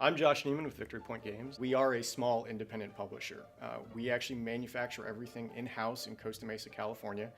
I'm Josh Neiman with Victory Point Games. We are a small independent publisher. We actually manufacture everything in-house in Costa Mesa, California.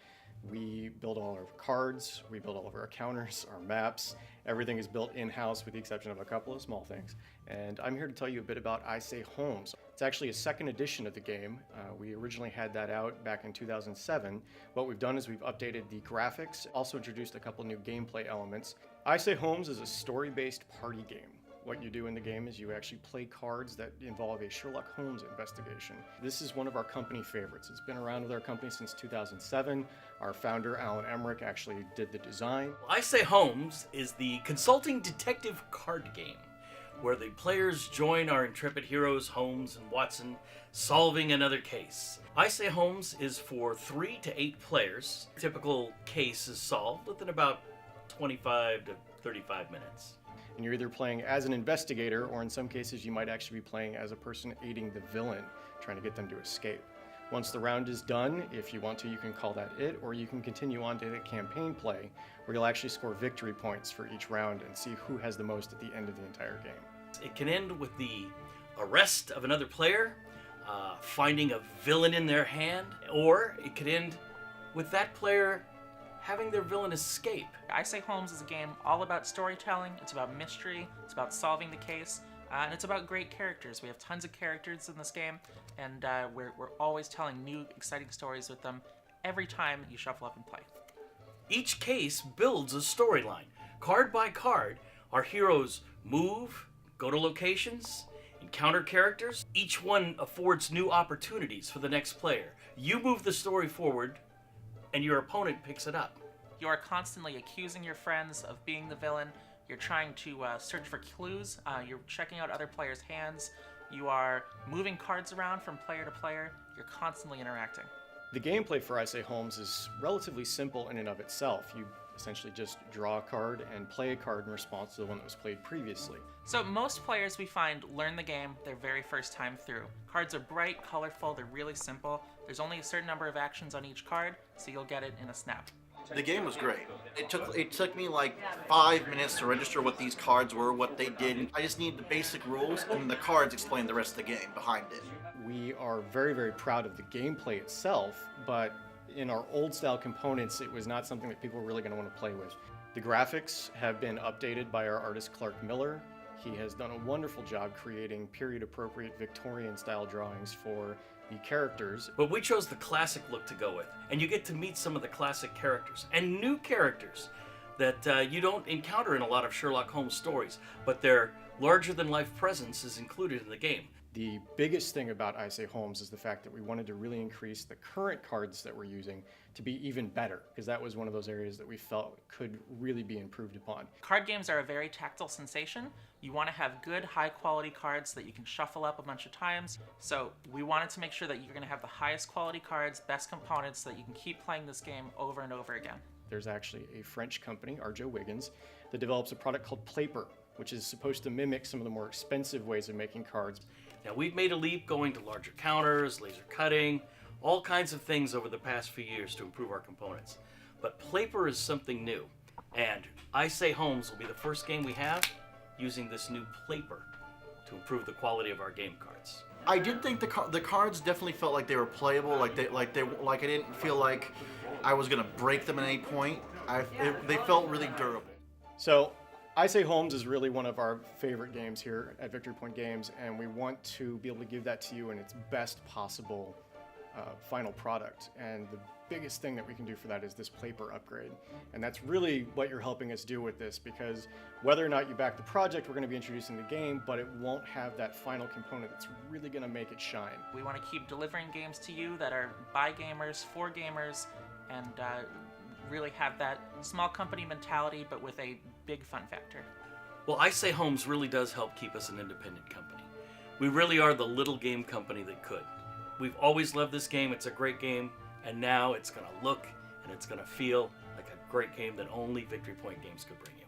We build all our cards, we build all of our counters, our maps. Everything is built in-house with the exception of a couple of small things. And I'm here to tell you a bit about I Say Holmes. It's actually a second edition of the game. We originally had that out back in 2007. What we've done is we've updated the graphics, also introduced a couple new gameplay elements. I Say Holmes is a story-based party game. What you do in the game is you actually play cards that involve a Sherlock Holmes investigation. This is one of our company favorites. It's been around with our company since 2007. Our founder, Alan Emmerich, actually did the design. I Say Holmes is the consulting detective card game where the players join our intrepid heroes, Holmes and Watson, solving another case. I Say Holmes is for 3 to 8 players. Typical case is solved within about 25 to 35 minutes. And you're either playing as an investigator, or in some cases you might actually be playing as a person aiding the villain, trying to get them to escape. Once the round is done, if you want to, you can call that it, or you can continue on to the campaign play, where you'll actually score victory points for each round and see who has the most at the end of the entire game. It can end with the arrest of another player, finding a villain in their hand, or it could end with that player having their villain escape. I Say Holmes is a game all about storytelling, it's about mystery, it's about solving the case, and it's about great characters. We have tons of characters in this game, and we're always telling new, exciting stories with them every time you shuffle up and play. Each case builds a storyline. Card by card, our heroes move, go to locations, encounter characters. Each one affords new opportunities for the next player. You move the story forward, and your opponent picks it up. You are constantly accusing your friends of being the villain. You're trying to search for clues. You're checking out other players' hands. You are moving cards around from player to player. You're constantly interacting. The gameplay for I Say Holmes is relatively simple in and of itself. You essentially just draw a card and play a card in response to the one that was played previously. So most players we find learn the game their very first time through. Cards are bright, colorful, they're really simple. There's only a certain number of actions on each card, so you'll get it in a snap. The game was great. It took me like 5 minutes to register what these cards were, what they did. I just needed the basic rules, and the cards explained the rest of the game behind it. We are very, very proud of the gameplay itself, but in our old style components, it was not something that people were really going to want to play with. The graphics have been updated by our artist Clark Miller. He has done a wonderful job creating period-appropriate Victorian-style drawings for the characters. But we chose the classic look to go with, and you get to meet some of the classic characters and new characters that you don't encounter in a lot of Sherlock Holmes stories, but their larger-than-life presence is included in the game. The biggest thing about I Say Holmes is the fact that we wanted to really increase the current cards that we're using to be even better, because that was one of those areas that we felt could really be improved upon. Card games are a very tactile sensation. You want to have good, high-quality cards that you can shuffle up a bunch of times. So we wanted to make sure that you're going to have the highest quality cards, best components, so that you can keep playing this game over and over again. There's actually a French company, Arjo Wiggins, that develops a product called Plaper, which is supposed to mimic some of the more expensive ways of making cards. Now, we've made a leap going to larger counters, laser cutting, all kinds of things over the past few years to improve our components. But Plaper is something new, and I Say Holmes will be the first game we have using this new Plaper to improve the quality of our game cards. I did think the cards definitely felt like they were playable. Like I didn't feel like I was gonna break them at any point. They felt really durable. So, I Say Holmes is really one of our favorite games here at Victory Point Games, and we want to be able to give that to you in its best possible final product. And the biggest thing that we can do for that is this Plaper upgrade. And that's really what you're helping us do with this, because whether or not you back the project, we're going to be introducing the game, but it won't have that final component that's really going to make it shine. We want to keep delivering games to you that are by gamers, for gamers, and really have that small company mentality, but with a big fun factor. Well, I Say Holmes really does help keep us an independent company. We really are the little game company that could. We've always loved this game. It's a great game, and now it's going to look and it's going to feel like a great game that only Victory Point Games could bring you.